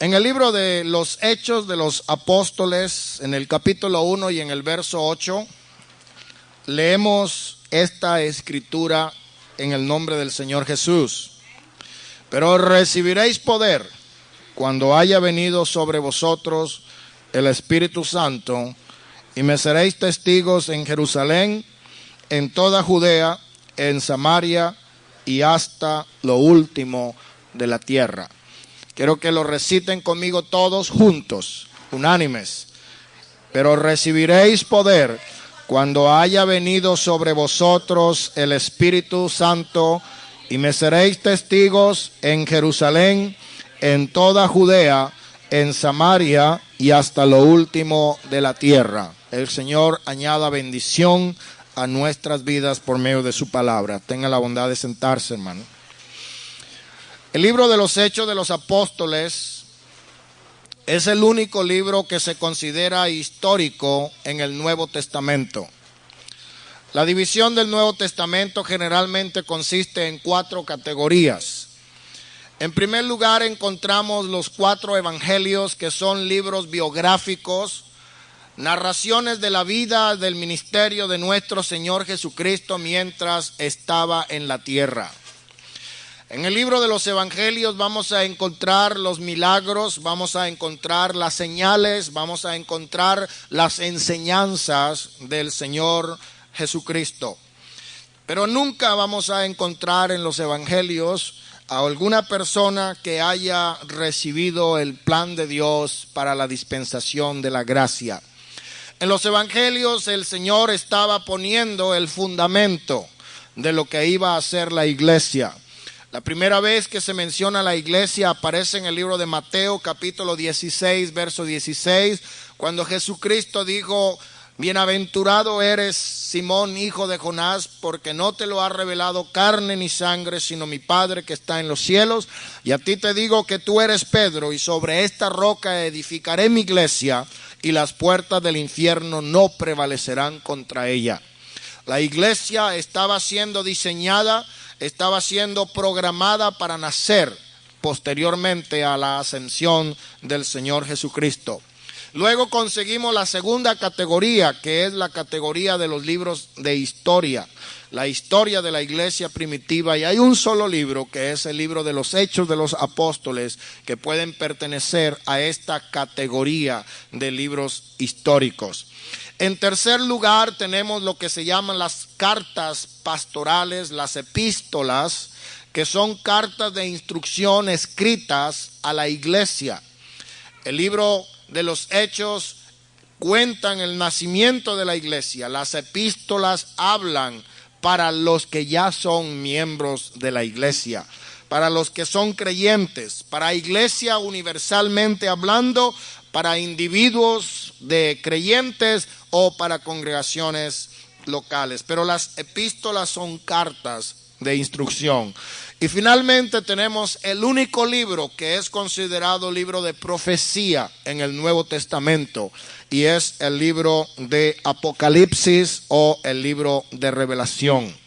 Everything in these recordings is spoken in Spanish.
En el libro de los Hechos de los Apóstoles, en el capítulo 1 y en el verso 8, leemos esta escritura en el nombre del Señor Jesús. Pero recibiréis poder cuando haya venido sobre vosotros el Espíritu Santo, y me seréis testigos en Jerusalén, en toda Judea, en Samaria y hasta lo último de la tierra. Quiero que lo reciten conmigo todos juntos, unánimes. Pero recibiréis poder cuando haya venido sobre vosotros el Espíritu Santo, y me seréis testigos en Jerusalén, en toda Judea, en Samaria y hasta lo último de la tierra. El Señor añada bendición a nuestras vidas por medio de su palabra. Tenga la bondad de sentarse, hermano. El libro de los Hechos de los Apóstoles es el único libro que se considera histórico en el Nuevo Testamento. La división del Nuevo Testamento generalmente consiste en 4 categorías. En primer lugar, encontramos los 4 evangelios, que son libros biográficos, narraciones de la vida, del ministerio de nuestro Señor Jesucristo mientras estaba en la tierra. En el libro de los evangelios vamos a encontrar los milagros, vamos a encontrar las señales, vamos a encontrar las enseñanzas del Señor Jesucristo. Pero nunca vamos a encontrar en los evangelios a alguna persona que haya recibido el plan de Dios para la dispensación de la gracia. En los evangelios el Señor estaba poniendo el fundamento de lo que iba a ser la iglesia. La primera vez que se menciona la iglesia aparece en el libro de Mateo, capítulo 16, verso 16, cuando Jesucristo dijo: bienaventurado eres, Simón, hijo de Jonás, porque no te lo ha revelado carne ni sangre, sino mi Padre que está en los cielos. Y a ti te digo que tú eres Pedro, y sobre esta roca edificaré mi iglesia, y las puertas del infierno no prevalecerán contra ella. La iglesia estaba siendo diseñada, estaba siendo programada para nacer posteriormente a la ascensión del Señor Jesucristo. Luego conseguimos la segunda categoría, que es la categoría de los libros de historia, la historia de la iglesia primitiva, y hay un solo libro, que es el libro de los Hechos de los Apóstoles, que pueden pertenecer a esta categoría de libros históricos. En tercer lugar tenemos lo que se llaman las cartas pastorales, las epístolas, que son cartas de instrucción escritas a la iglesia. El libro de los Hechos cuentan el nacimiento de la iglesia. Las epístolas hablan para los que ya son miembros de la iglesia, para los que son creyentes, para iglesia universalmente hablando, para individuos de creyentes o para congregaciones locales. Pero las epístolas son cartas de instrucción. Y finalmente tenemos el único libro que es considerado libro de profecía en el Nuevo Testamento, y es el libro de Apocalipsis o el libro de Revelación.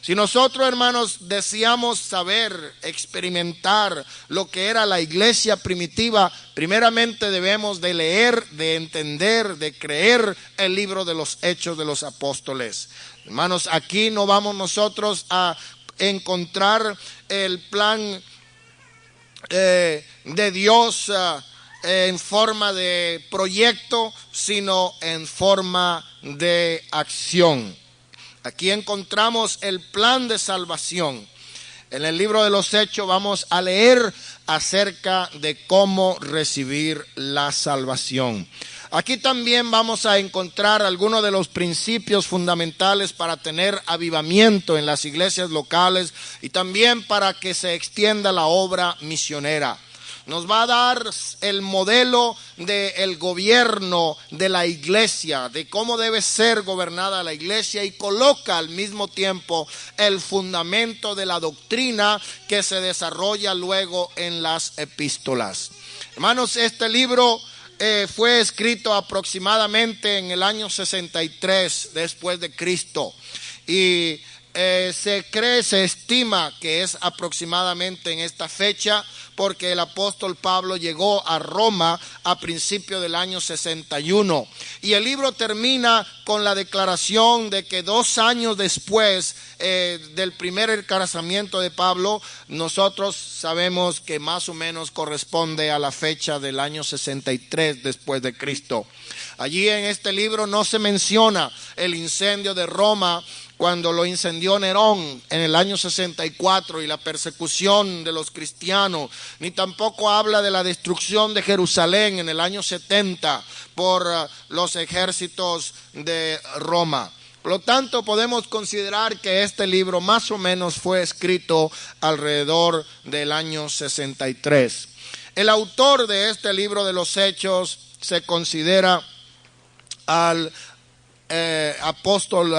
Si nosotros, hermanos, deseamos saber, experimentar lo que era la iglesia primitiva, primeramente debemos de leer, de entender, de creer el libro de los Hechos de los Apóstoles. Hermanos, aquí no vamos nosotros a encontrar el plan de Dios en forma de proyecto, sino en forma de acción. Aquí encontramos el plan de salvación. En el libro de los Hechos vamos a leer acerca de cómo recibir la salvación. Aquí también vamos a encontrar algunos de los principios fundamentales para tener avivamiento en las iglesias locales y también para que se extienda la obra misionera. Nos va a dar el modelo del gobierno de la iglesia, de cómo debe ser gobernada la iglesia, y coloca al mismo tiempo el fundamento de la doctrina que se desarrolla luego en las epístolas. Hermanos, este libro fue escrito aproximadamente en el año 63 después de Cristo, y se estima que es aproximadamente en esta fecha, porque el apóstol Pablo llegó a Roma a principios del año 61. Y el libro termina con la declaración de que 2 años después del primer encarcelamiento de Pablo, nosotros sabemos que más o menos corresponde a la fecha del año 63 después de Cristo. Allí en este libro no se menciona el incendio de Roma cuando lo incendió Nerón en el año 64 y la persecución de los cristianos, ni tampoco habla de la destrucción de Jerusalén en el año 70 por los ejércitos de Roma. Por lo tanto, podemos considerar que este libro más o menos fue escrito alrededor del año 63. El autor de este libro de los Hechos se considera al apóstol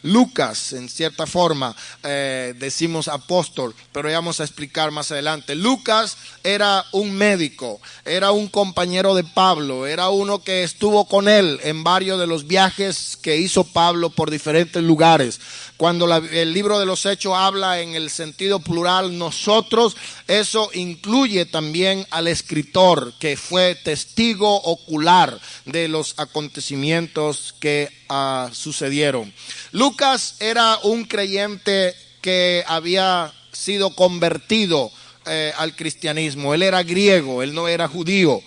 Lucas, en cierta forma decimos apóstol, pero ya vamos a explicar más adelante. Lucas era un médico, era un compañero de Pablo, era uno que estuvo con él en varios de los viajes que hizo Pablo por diferentes lugares. Cuando el libro de los Hechos habla en el sentido plural nosotros, eso incluye también al escritor que fue testigo ocular de los acontecimientos que sucedieron. Lucas era un creyente que había sido convertido al cristianismo. Él era griego, él no era judío.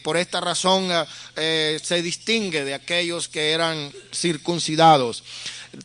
Por esta razón se distingue de aquellos que eran circuncidados.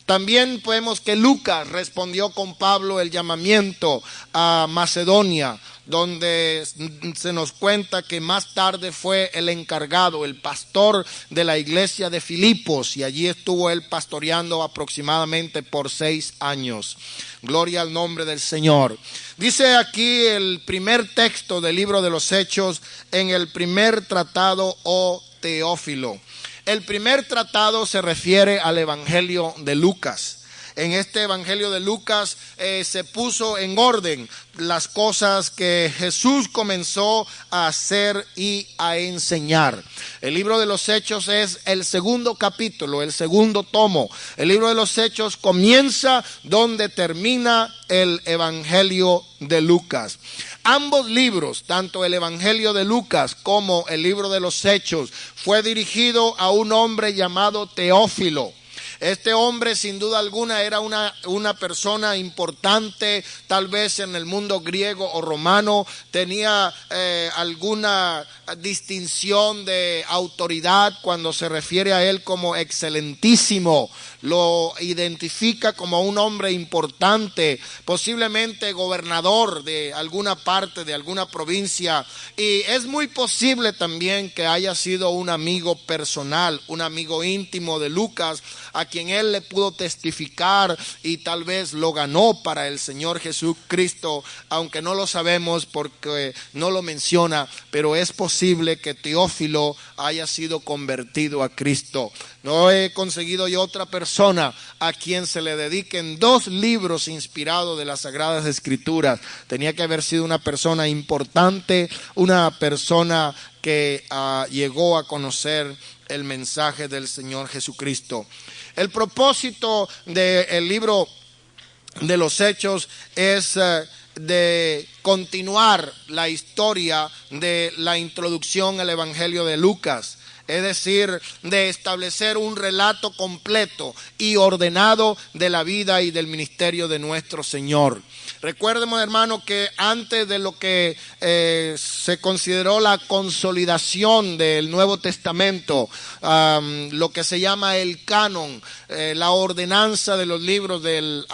También vemos que Lucas respondió con Pablo el llamamiento a Macedonia, donde se nos cuenta que más tarde fue el encargado, el pastor de la iglesia de Filipos, y allí estuvo él pastoreando aproximadamente por 6 años. Gloria al nombre del Señor. Dice aquí el primer texto del libro de los Hechos en el primer tratado, oh Teófilo. El primer tratado se refiere al Evangelio de Lucas. En este Evangelio de Lucas se puso en orden las cosas que Jesús comenzó a hacer y a enseñar. El libro de los Hechos es el segundo capítulo, el segundo tomo. El libro de los Hechos comienza donde termina el Evangelio de Lucas. Ambos libros, tanto el Evangelio de Lucas como el libro de los Hechos, fue dirigido a un hombre llamado Teófilo. Este hombre sin duda alguna era una persona importante, tal vez en el mundo griego o romano, tenía alguna distinción de autoridad cuando se refiere a él como excelentísimo. Lo identifica como un hombre importante, posiblemente gobernador de alguna parte, de alguna provincia, y es muy posible también que haya sido un amigo personal, un amigo íntimo de Lucas, a quien él le pudo testificar y tal vez lo ganó para el Señor Jesucristo, aunque no lo sabemos porque no lo menciona, pero es posible que Teófilo haya sido convertido a Cristo. No he conseguido yo otra persona a quien se le dediquen 2 libros inspirados de las Sagradas Escrituras. Tenía que haber sido una persona importante, una persona que llegó a conocer el mensaje del Señor Jesucristo. El propósito del libro de los Hechos es de continuar la historia de la introducción al Evangelio de Lucas. Es decir, de establecer un relato completo y ordenado de la vida y del ministerio de nuestro Señor. Recuerdemos, hermano, que antes de lo que se consideró la consolidación del Nuevo Testamento, lo que se llama el canon, la ordenanza de los libros del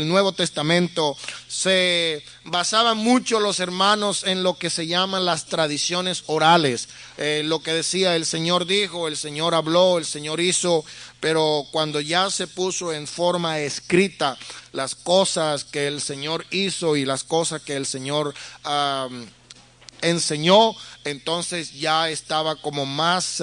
Nuevo Testamento, se basaban mucho los hermanos en lo que se llaman las tradiciones orales. Lo que decía el Señor dijo, el Señor habló, el Señor hizo, pero cuando ya se puso en forma escrita las cosas que el Señor hizo y las cosas que el Señor enseñó, entonces ya estaba como más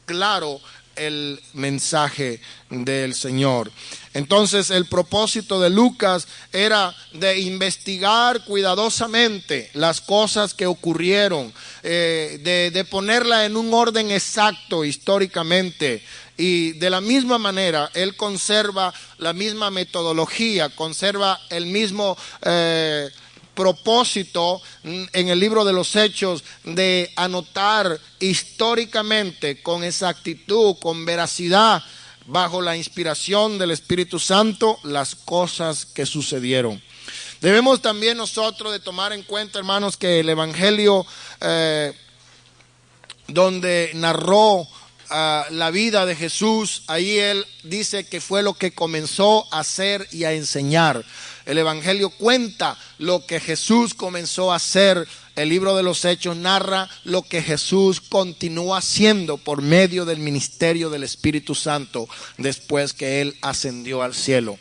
claro el mensaje del Señor. Entonces el propósito de Lucas era de investigar cuidadosamente las cosas que ocurrieron, de ponerla en un orden exacto históricamente Y de la misma manera, él conserva la misma metodología, conserva el mismo propósito en el libro de los Hechos de anotar históricamente con exactitud, con veracidad, bajo la inspiración del Espíritu Santo, las cosas que sucedieron. Debemos también nosotros de tomar en cuenta, hermanos, que el Evangelio donde narró la vida de Jesús, ahí él dice que fue lo que comenzó a hacer y a enseñar. El Evangelio cuenta lo que Jesús comenzó a hacer. El libro de los Hechos narra lo que Jesús continuó haciendo por medio del ministerio del Espíritu Santo después que él ascendió al cielo.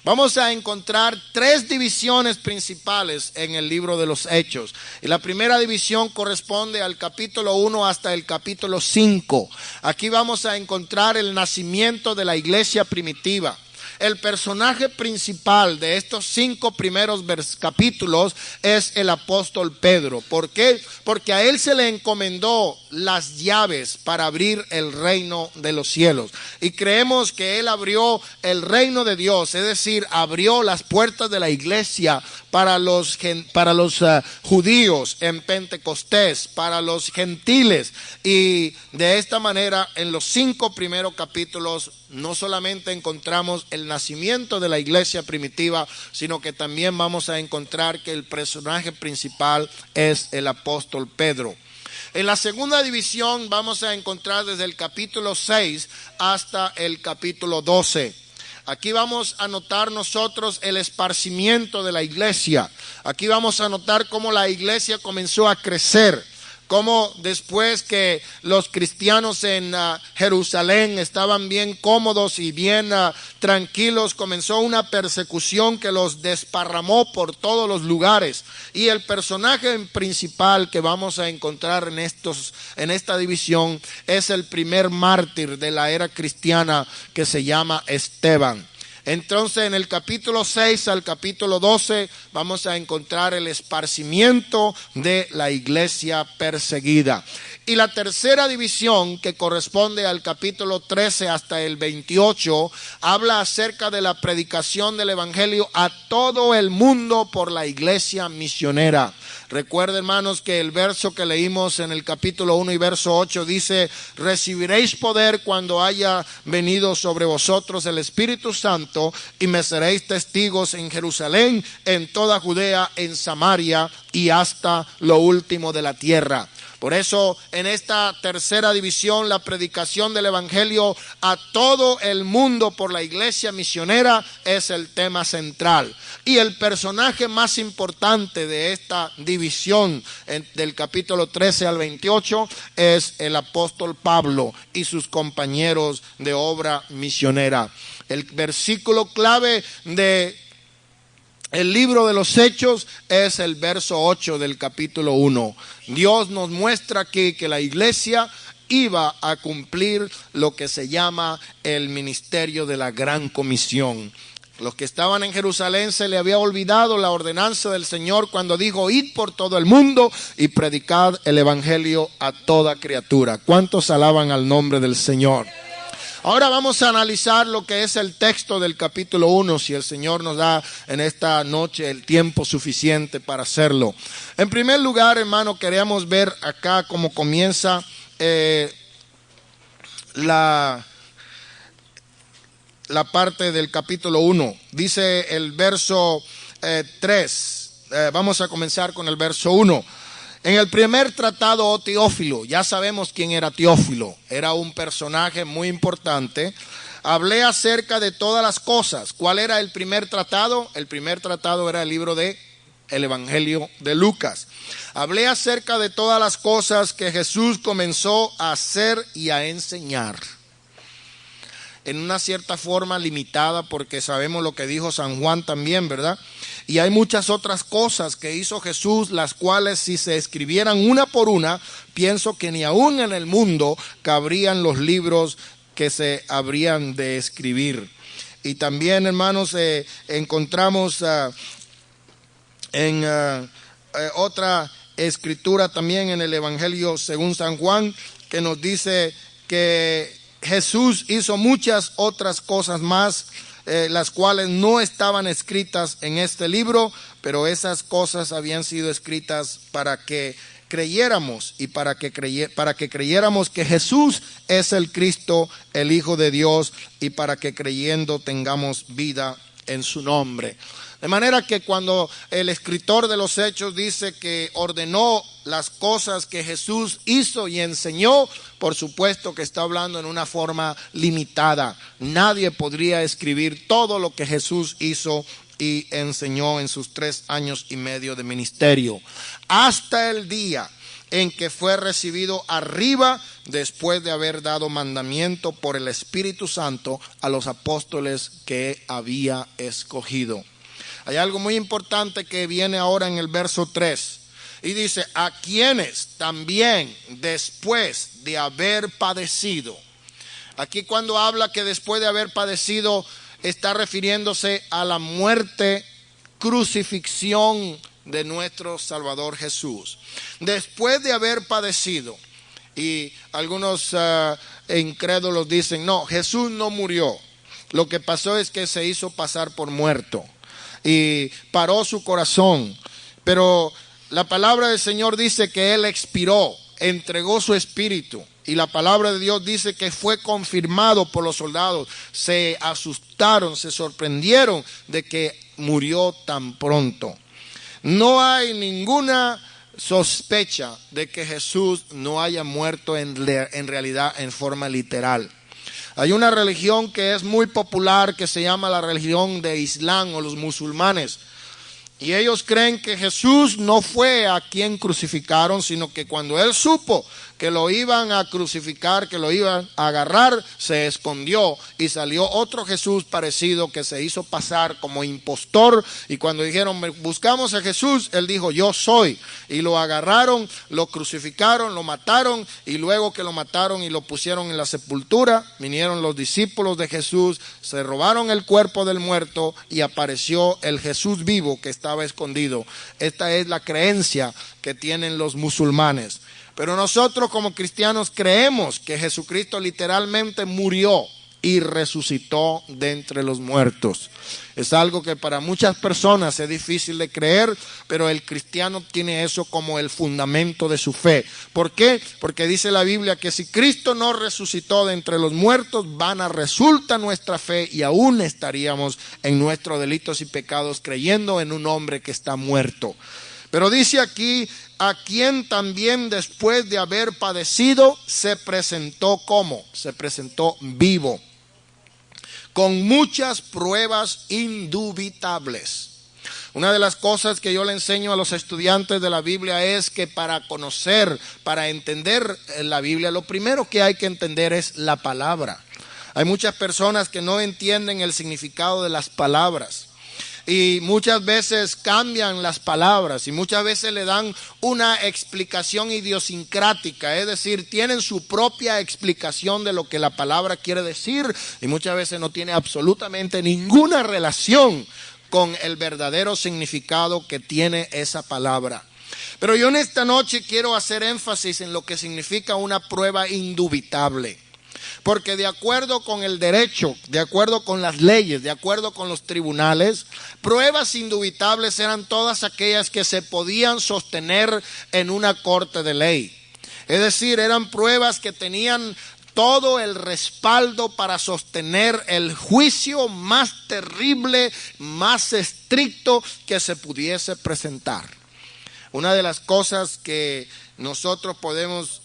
Vamos a encontrar tres divisiones principales en el libro de los Hechos. Y la primera división corresponde al capítulo 1 hasta el capítulo 5. Aquí vamos a encontrar el nacimiento de la iglesia primitiva. El personaje principal de estos 5 primeros capítulos es el apóstol Pedro. ¿Por qué? Porque a él se le encomendó las llaves para abrir el reino de los cielos. Y creemos que él abrió el reino de Dios, es decir, abrió las puertas de la iglesia para los judíos en Pentecostés, para los gentiles. Y de esta manera, en los 5 primeros capítulos, no solamente encontramos el nacimiento de la iglesia primitiva, sino que también vamos a encontrar que el personaje principal es el apóstol Pedro. En la segunda división vamos a encontrar desde el capítulo 6 hasta el capítulo 12. Aquí vamos a notar nosotros el esparcimiento de la iglesia. Aquí vamos a notar cómo la iglesia comenzó a crecer. Cómo después que los cristianos en Jerusalén estaban bien cómodos y bien tranquilos, comenzó una persecución que los desparramó por todos los lugares. Y el personaje principal que vamos a encontrar en esta división es el primer mártir de la era cristiana, que se llama Esteban. Entonces, en el capítulo 6 al capítulo 12 vamos a encontrar el esparcimiento de la iglesia perseguida. Y la tercera división, que corresponde al capítulo 13 hasta el 28, habla acerca de la predicación del evangelio a todo el mundo por la iglesia misionera. Recuerden, hermanos, que el verso que leímos en el capítulo 1 y verso 8 dice: recibiréis poder cuando haya venido sobre vosotros el Espíritu Santo, y me seréis testigos en Jerusalén, en toda Judea, en Samaria y hasta lo último de la tierra. Por eso, en esta tercera división, la predicación del evangelio a todo el mundo por la iglesia misionera es el tema central. Y el personaje más importante de esta división, del capítulo 13 al 28, es el apóstol Pablo y sus compañeros de obra misionera. El versículo clave de el libro de los Hechos es el verso 8 del capítulo 1. Dios nos muestra aquí que la iglesia iba a cumplir lo que se llama el ministerio de la gran comisión. Los que estaban en Jerusalén se le había olvidado la ordenanza del Señor cuando dijo: id por todo el mundo y predicad el evangelio a toda criatura. ¿Cuántos alaban al nombre del Señor? Ahora vamos a analizar lo que es el texto del capítulo 1, si el Señor nos da en esta noche el tiempo suficiente para hacerlo. En primer lugar, hermano, queríamos ver acá cómo comienza la parte del capítulo 1. Dice el verso 3, vamos a comenzar con el verso 1. En el primer tratado, oh Teófilo, ya sabemos quién era Teófilo, era un personaje muy importante. Hablé acerca de todas las cosas. ¿Cuál era el primer tratado? El primer tratado era el libro de el Evangelio de Lucas. Hablé acerca de todas las cosas que Jesús comenzó a hacer y a enseñar. En una cierta forma limitada, porque sabemos lo que dijo San Juan también, ¿verdad? Y hay muchas otras cosas que hizo Jesús, las cuales si se escribieran una por una, pienso que ni aún en el mundo cabrían los libros que se habrían de escribir. Y también, hermanos, encontramos en otra escritura también en el Evangelio según San Juan, que nos dice que Jesús hizo muchas otras cosas más, las cuales no estaban escritas en este libro, pero esas cosas habían sido escritas para que creyéramos y para que creyéramos que Jesús es el Cristo, el Hijo de Dios, y para que creyendo tengamos vida en su nombre. De manera que cuando el escritor de los Hechos dice que ordenó las cosas que Jesús hizo y enseñó, por supuesto que está hablando en una forma limitada. Nadie podría escribir todo lo que Jesús hizo y enseñó en sus 3 años y medio de ministerio, hasta el día en que fue recibido arriba después de haber dado mandamiento por el Espíritu Santo a los apóstoles que había escogido. Hay algo muy importante que viene ahora en el verso 3 y dice: a quienes también después de haber padecido. Aquí cuando habla que después de haber padecido, está refiriéndose a la muerte, crucifixión de nuestro Salvador Jesús. Después de haber padecido, y algunos incrédulos dicen: no, Jesús no murió. Lo que pasó es que se hizo pasar por muerto y paró su corazón. Pero la palabra del Señor dice que Él expiró, entregó su espíritu. Y la palabra de Dios dice que fue confirmado por los soldados. Se asustaron, se sorprendieron de que murió tan pronto. No hay ninguna sospecha de que Jesús no haya muerto en realidad en forma literal. Hay una religión que es muy popular que se llama la religión de Islam o los musulmanes. Y ellos creen que Jesús no fue a quien crucificaron, sino que cuando Él supo que lo iban a crucificar, que lo iban a agarrar, se escondió y salió otro Jesús parecido que se hizo pasar como impostor. Y cuando dijeron: buscamos a Jesús, Él dijo: yo soy. Y lo agarraron, lo crucificaron, lo mataron, y luego que lo mataron y lo pusieron en la sepultura, vinieron los discípulos de Jesús, se robaron el cuerpo del muerto y apareció el Jesús vivo que estaba escondido. Esta es la creencia que tienen los musulmanes. Pero nosotros como cristianos creemos que Jesucristo literalmente murió y resucitó de entre los muertos. Es algo que para muchas personas es difícil de creer, pero el cristiano tiene eso como el fundamento de su fe. ¿Por qué? Porque dice la Biblia que si Cristo no resucitó de entre los muertos, vana resulta nuestra fe y aún estaríamos en nuestros delitos y pecados creyendo en un hombre que está muerto. Pero dice aquí: a quien también después de haber padecido se presentó ¿cómo? Se presentó vivo, con muchas pruebas indubitables. Una de las cosas que yo le enseño a los estudiantes de la Biblia es que para conocer, para entender la Biblia, lo primero que hay que entender es la palabra. Hay muchas personas que no entienden el significado de las palabras. Y muchas veces cambian las palabras y muchas veces le dan una explicación idiosincrática, es decir, tienen su propia explicación de lo que la palabra quiere decir y muchas veces no tiene absolutamente ninguna relación con el verdadero significado que tiene esa palabra. Pero yo en esta noche quiero hacer énfasis en lo que significa una prueba indubitable. Porque de acuerdo con el derecho, de acuerdo con las leyes, de acuerdo con los tribunales, pruebas indubitables eran todas aquellas que se podían sostener en una corte de ley. Es decir, eran pruebas que tenían todo el respaldo para sostener el juicio más terrible, más estricto que se pudiese presentar. Una de las cosas que nosotros podemos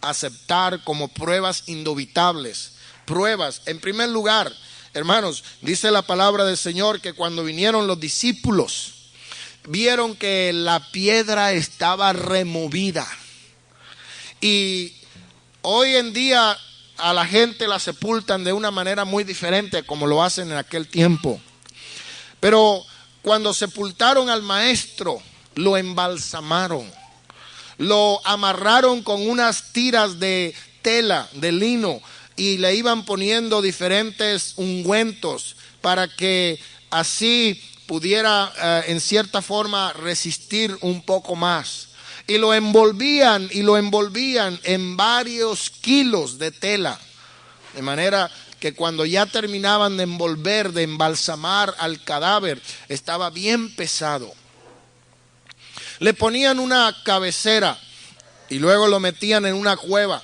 aceptar como pruebas indubitables. Pruebas, en primer lugar, hermanos, dice la palabra del Señor que cuando vinieron los discípulos, vieron que la piedra estaba removida. Y hoy en día a la gente la sepultan de una manera muy diferente como lo hacen en aquel tiempo. Pero cuando sepultaron al maestro, lo embalsamaron. Lo amarraron con unas tiras de tela, de lino, y le iban poniendo diferentes ungüentos para que así pudiera en cierta forma resistir un poco más. Y lo envolvían en varios kilos de tela De manera que cuando ya terminaban de envolver, de embalsamar al cadáver, estaba bien pesado. Le ponían una cabecera y luego lo metían en una cueva.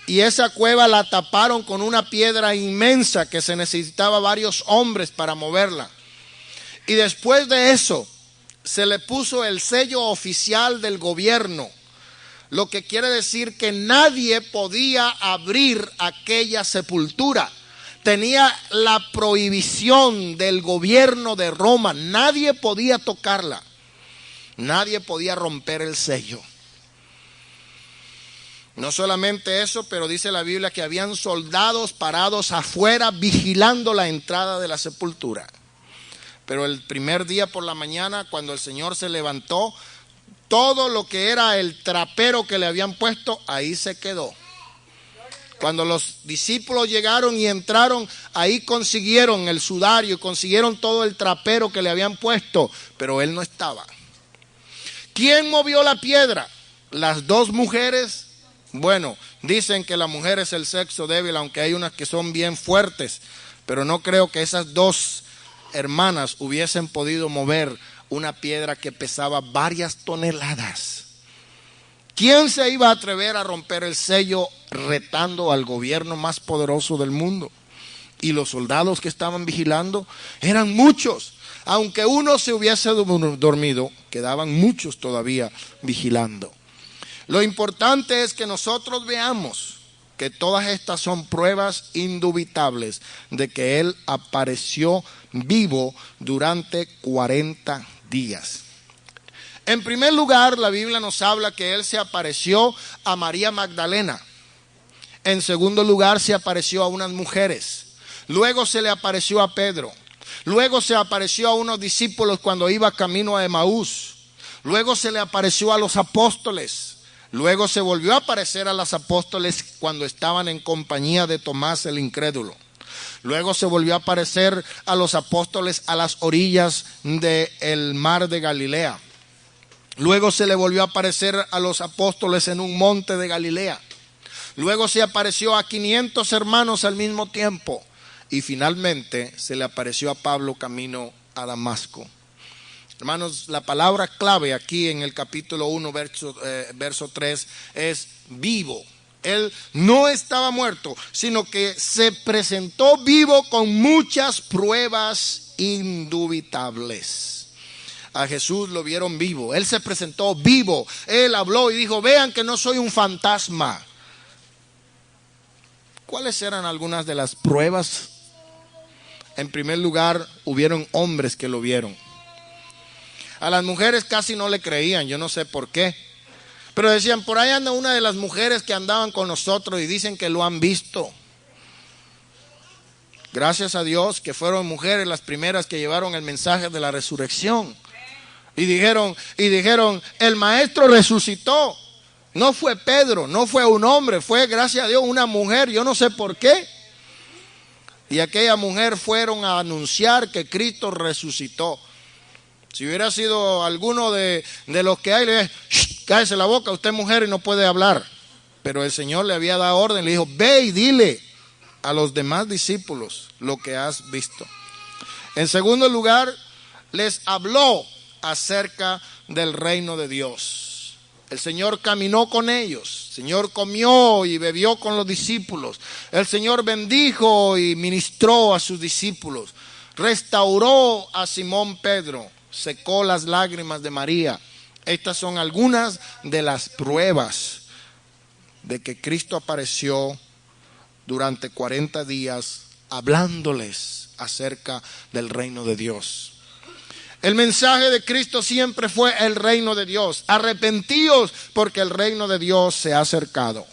Y esa cueva la taparon con una piedra inmensa que se necesitaba varios hombres para moverla. Y después de eso se le puso el sello oficial del gobierno, lo que quiere decir que nadie podía abrir aquella sepultura. Tenía la prohibición del gobierno de Roma, nadie podía tocarla, nadie podía romper el sello. No solamente eso, pero dice la Biblia que habían soldados parados afuera vigilando la entrada de la sepultura. Pero el primer día por la mañana, cuando el Señor se levantó, todo lo que era el trapero que le habían puesto, ahí se quedó. Cuando los discípulos llegaron y entraron, ahí consiguieron el sudario, consiguieron todo el trapero que le habían puesto, pero él no estaba. ¿Quién movió la piedra? Las dos mujeres. Bueno, dicen que la mujer es el sexo débil, aunque hay unas que son bien fuertes, pero no creo que esas dos hermanas hubiesen podido mover una piedra que pesaba varias toneladas. ¿Quién se iba a atrever a romper el sello retando al gobierno más poderoso del mundo? Y los soldados que estaban vigilando eran muchos. Aunque uno se hubiese dormido, quedaban muchos todavía vigilando. Lo importante es que nosotros veamos que todas estas son pruebas indubitables de que Él apareció vivo durante 40 días. En primer lugar, la Biblia nos habla que Él se apareció a María Magdalena. En segundo lugar, se apareció a unas mujeres. Luego se le apareció a Pedro. Luego se apareció a unos discípulos cuando iba camino a Emaús. Luego se le apareció a los apóstoles. Luego se volvió a aparecer a los apóstoles cuando estaban en compañía de Tomás el incrédulo. Luego se volvió a aparecer a los apóstoles a las orillas del mar de Galilea. Luego se le volvió a aparecer a los apóstoles en un monte de Galilea. Luego se apareció a 500 hermanos al mismo tiempo. Y finalmente se le apareció a Pablo camino a Damasco. Hermanos, la palabra clave aquí en el capítulo 1, verso 3 es vivo. Él no estaba muerto, sino que se presentó vivo con muchas pruebas indubitables. A Jesús lo vieron vivo, Él se presentó vivo, Él habló y dijo, vean que no soy un fantasma. ¿Cuáles eran algunas de las pruebas? En primer lugar, hubieron hombres que lo vieron. A las mujeres casi no le creían, yo no sé por qué. Pero decían, por ahí anda una de las mujeres que andaban con nosotros y dicen que lo han visto. Gracias a Dios que fueron mujeres las primeras que llevaron el mensaje de la resurrección. Y dijeron, el maestro resucitó. No fue Pedro, no fue un hombre, fue gracias a Dios una mujer, yo no sé por qué. Y aquella mujer fueron a anunciar que Cristo resucitó. Si hubiera sido alguno de los que hay, le dice, cállese la boca, usted es mujer y no puede hablar. Pero el Señor le había dado orden, le dijo, ve y dile a los demás discípulos lo que has visto. En segundo lugar, les habló acerca del reino de Dios. El Señor caminó con ellos, el Señor comió y bebió con los discípulos, el Señor bendijo y ministró a sus discípulos, restauró a Simón Pedro, secó las lágrimas de María. Estas son algunas de las pruebas de que Cristo apareció durante 40 días hablándoles acerca del reino de Dios. El mensaje de Cristo siempre fue el reino de Dios. Arrepentíos porque el reino de Dios se ha acercado.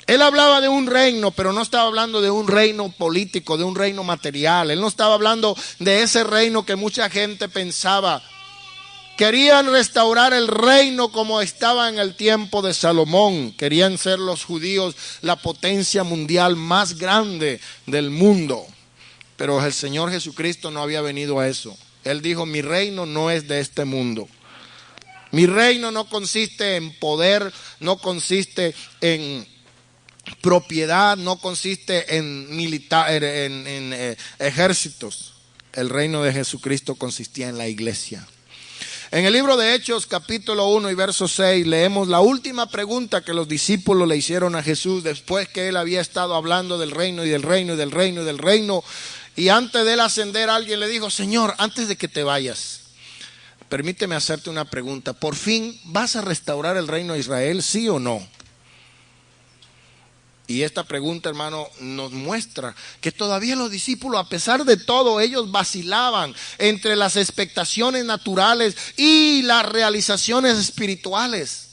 Él hablaba de un reino, pero no estaba hablando de un reino político, de un reino material. Él no estaba hablando de ese reino que mucha gente pensaba. Querían restaurar el reino como estaba en el tiempo de Salomón. Querían ser los judíos la potencia mundial más grande del mundo. Pero el Señor Jesucristo no había venido a eso. Él dijo, mi reino no es de este mundo. Mi reino no consiste en poder, no consiste en propiedad, no consiste en ejércitos. El reino de Jesucristo consistía en la iglesia. En el libro de Hechos, capítulo 1 y verso 6, leemos la última pregunta que los discípulos le hicieron a Jesús después que él había estado hablando del reino y del reino y del reino y del reino. Y antes de él ascender, alguien le dijo: Señor, antes de que te vayas, permíteme hacerte una pregunta. ¿Por fin vas a restaurar el reino de Israel, sí o no? Y esta pregunta, hermano, nos muestra que todavía los discípulos, a pesar de todo, ellos vacilaban entre las expectaciones naturales y las realizaciones espirituales.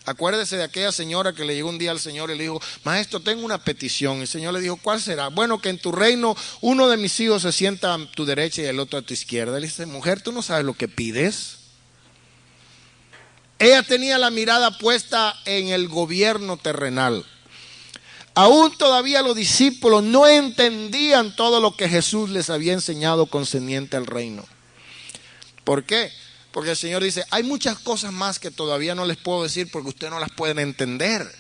Acuérdese de aquella señora que le llegó un día al Señor y le dijo: Maestro, tengo una petición. El Señor le dijo: ¿cuál será? Bueno, que en tu reino uno de mis hijos se sienta a tu derecha y el otro a tu izquierda. Le dice: mujer, tú no sabes lo que pides. Ella tenía la mirada puesta en el gobierno terrenal. Aún todavía los discípulos no entendían todo lo que Jesús les había enseñado concerniente al reino. ¿Por qué? Porque el Señor dice: hay muchas cosas más que todavía no les puedo decir porque ustedes no las pueden entender.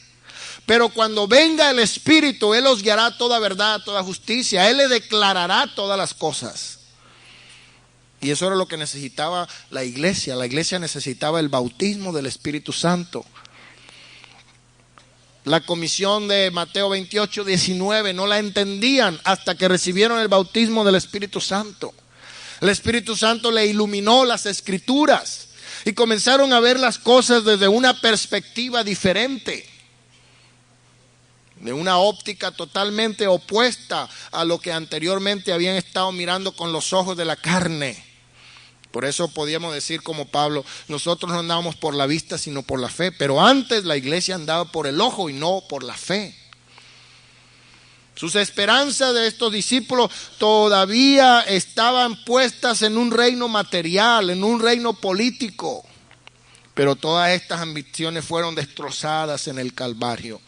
Pero cuando venga el Espíritu, Él os guiará toda verdad, toda justicia. Él le declarará todas las cosas. Y eso era lo que necesitaba la iglesia. La iglesia necesitaba el bautismo del Espíritu Santo. La comisión de Mateo 28, 19 no la entendían hasta que recibieron el bautismo del Espíritu Santo. El Espíritu Santo le iluminó las Escrituras y comenzaron a ver las cosas desde una perspectiva diferente, de una óptica totalmente opuesta a lo que anteriormente habían estado mirando con los ojos de la carne. Por eso podíamos decir como Pablo: nosotros no andamos por la vista sino por la fe. Pero antes la iglesia andaba por el ojo y no por la fe. Sus esperanzas de estos discípulos todavía estaban puestas en un reino material, en un reino político. Pero todas estas ambiciones fueron destrozadas en el Calvario.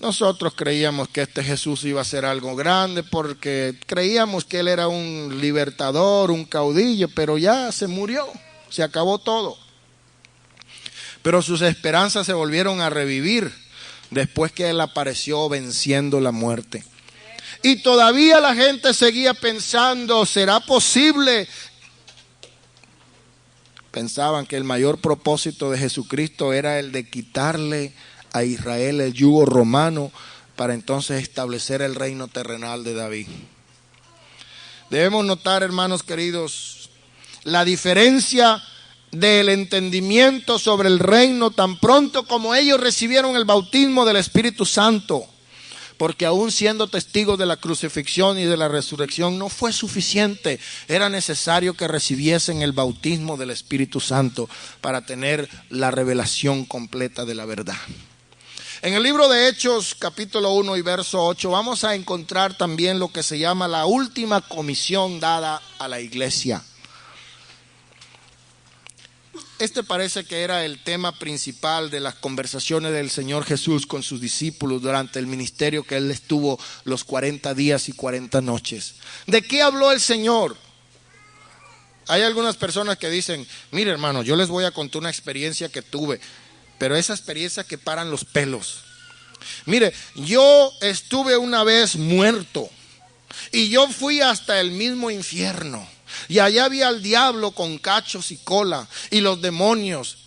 Nosotros creíamos que este Jesús iba a ser algo grande porque creíamos que Él era un libertador, un caudillo, pero ya se murió, se acabó todo. Pero sus esperanzas se volvieron a revivir después que Él apareció venciendo la muerte. Y todavía la gente seguía pensando: ¿será posible? Pensaban que el mayor propósito de Jesucristo era el de quitarle a Israel el yugo romano para entonces establecer el reino terrenal de David. Debemos notar, hermanos queridos, la diferencia del entendimiento sobre el reino tan pronto como ellos recibieron el bautismo del Espíritu Santo. Porque aún siendo testigos de la crucifixión y de la resurrección no fue suficiente. Era necesario que recibiesen el bautismo del Espíritu Santo para tener la revelación completa de la verdad. En el libro de Hechos, capítulo 1 y verso 8, vamos a encontrar también lo que se llama la última comisión dada a la iglesia. Este parece que era el tema principal de las conversaciones del Señor Jesús con sus discípulos durante el ministerio que Él estuvo los 40 días y 40 noches. ¿De qué habló el Señor? Hay algunas personas que dicen: mire, hermano, yo les voy a contar una experiencia que tuve, pero esa experiencia que paran los pelos. Mire, yo estuve una vez muerto y yo fui hasta el mismo infierno. Y allá había al diablo con cachos y cola y los demonios.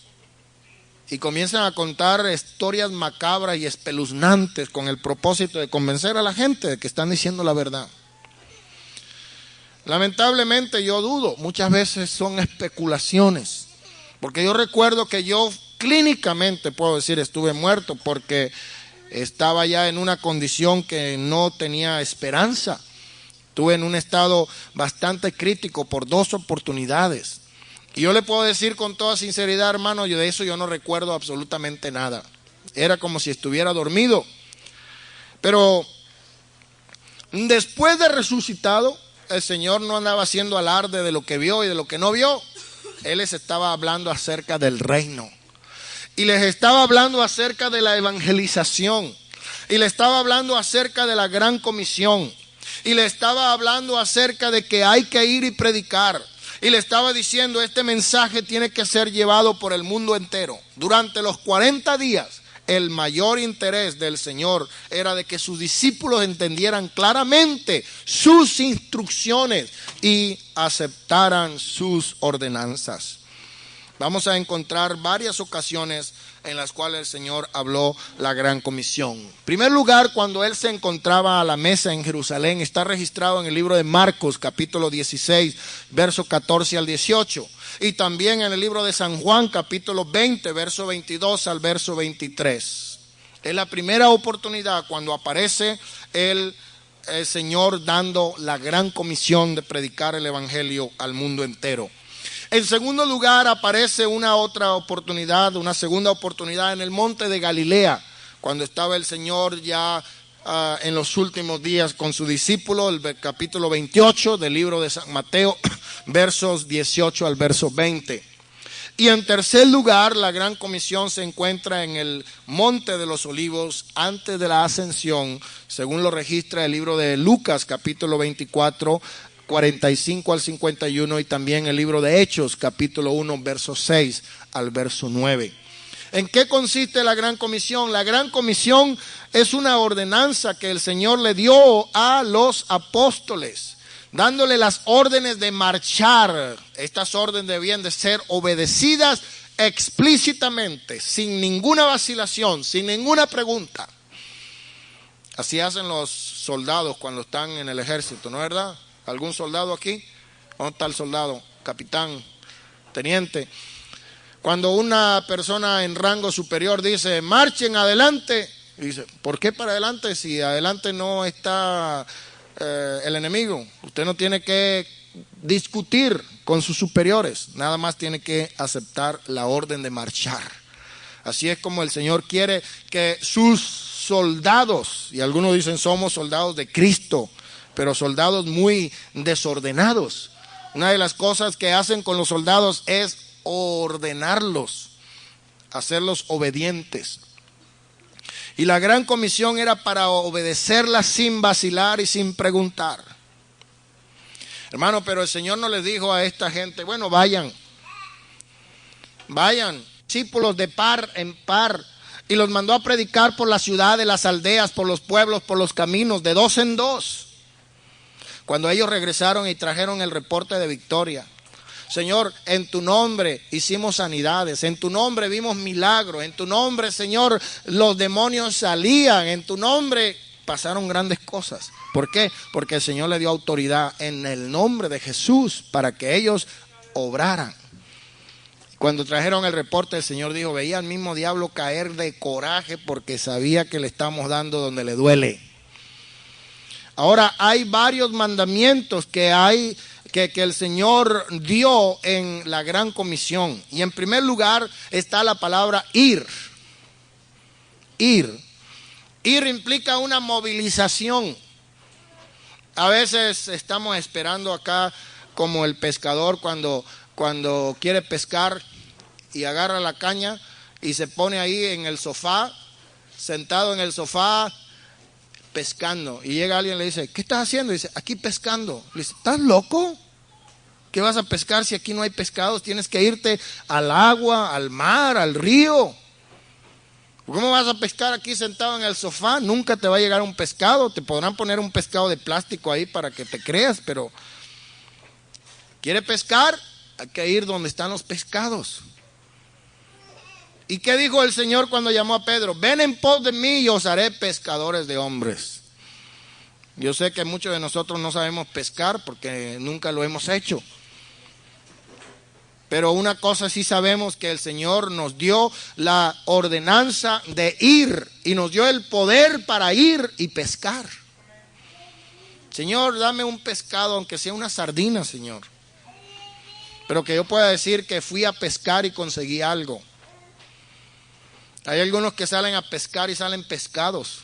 Y comienzan a contar historias macabras y espeluznantes con el propósito de convencer a la gente de que están diciendo la verdad. Lamentablemente yo dudo, muchas veces son especulaciones. Porque yo recuerdo que yo clínicamente, puedo decir, estuve muerto porque estaba ya en una condición que no tenía esperanza. Estuve en un estado bastante crítico por 2 oportunidades. Y yo le puedo decir con toda sinceridad, hermano, yo de eso yo no recuerdo absolutamente nada. Era como si estuviera dormido. Pero después de resucitado, el Señor no andaba haciendo alarde de lo que vio y de lo que no vio. Él les estaba hablando acerca del reino. Y les estaba hablando acerca de la evangelización. Y le estaba hablando acerca de la gran comisión. Y le estaba hablando acerca de que hay que ir y predicar. Y le estaba diciendo: este mensaje tiene que ser llevado por el mundo entero. Durante los 40 días, el mayor interés del Señor era de que sus discípulos entendieran claramente sus instrucciones y aceptaran sus ordenanzas. Vamos a encontrar varias ocasiones en las cuales el Señor habló la gran comisión. En primer lugar, cuando Él se encontraba a la mesa en Jerusalén, está registrado en el libro de Marcos, capítulo 16, versos 14 al 18. Y también en el libro de San Juan, capítulo 20, verso 22 al verso 23. Es la primera oportunidad cuando aparece el Señor dando la gran comisión de predicar el evangelio al mundo entero. En segundo lugar, aparece una segunda oportunidad en el monte de Galilea, cuando estaba el Señor ya en los últimos días con su discípulo, el capítulo 28 del libro de San Mateo, versos 18 al verso 20. Y en tercer lugar, la gran comisión se encuentra en el monte de los olivos antes de la ascensión, según lo registra el libro de Lucas, capítulo 24, 45 al 51, y también el libro de Hechos, capítulo 1, verso 6 al verso 9. ¿En qué consiste la gran comisión? La gran comisión es una ordenanza que el Señor le dio a los apóstoles, dándole las órdenes de marchar. Estas órdenes debían de ser obedecidas explícitamente, sin ninguna vacilación, sin ninguna pregunta. Así hacen los soldados cuando están en el ejército, ¿no es verdad? ¿Algún soldado aquí? ¿Dónde está el soldado? Capitán, teniente. Cuando una persona en rango superior dice, marchen adelante, dice, ¿por qué para adelante si adelante no está el enemigo? Usted no tiene que discutir con sus superiores, nada más tiene que aceptar la orden de marchar. Así es como el Señor quiere que sus soldados, y algunos dicen somos soldados de Cristo, pero soldados muy desordenados. Una de las cosas que hacen con los soldados es ordenarlos, hacerlos obedientes. Y la gran comisión era para obedecerla sin vacilar y sin preguntar. Hermano, pero el Señor no les dijo a esta gente, bueno, vayan, discípulos de par en par, y los mandó a predicar por las ciudades, las aldeas, por los pueblos, por los caminos, de dos en dos. Cuando ellos regresaron y trajeron el reporte de victoria, Señor, en tu nombre hicimos sanidades, en tu nombre vimos milagros, en tu nombre, Señor, los demonios salían, en tu nombre pasaron grandes cosas. ¿Por qué? Porque el Señor le dio autoridad en el nombre de Jesús para que ellos obraran. Cuando trajeron el reporte, el Señor dijo, veía al mismo diablo caer de coraje porque sabía que le estamos dando donde le duele. Ahora, hay varios mandamientos que el Señor dio en la gran comisión. Y en primer lugar está la palabra ir. Ir implica una movilización. A veces estamos esperando acá como el pescador cuando quiere pescar y agarra la caña y se pone ahí en el sofá, sentado en el sofá, pescando, y llega alguien y le dice, ¿qué estás haciendo? Y dice, aquí pescando. Le dice, ¿estás loco? ¿Qué vas a pescar si aquí no hay pescados? Tienes que irte al agua, al mar, al río. ¿Cómo vas a pescar aquí sentado en el sofá? Nunca te va a llegar un pescado. Te podrán poner un pescado de plástico ahí para que te creas, pero ¿quiere pescar? Hay que ir donde están los pescados. ¿Y qué dijo el Señor cuando llamó a Pedro? Ven en pos de mí y os haré pescadores de hombres. Yo sé que muchos de nosotros no sabemos pescar porque nunca lo hemos hecho. Pero una cosa sí sabemos, que el Señor nos dio la ordenanza de ir y nos dio el poder para ir y pescar. Señor, dame un pescado, aunque sea una sardina, Señor. Pero que yo pueda decir que fui a pescar y conseguí algo. Hay algunos que salen a pescar y salen pescados.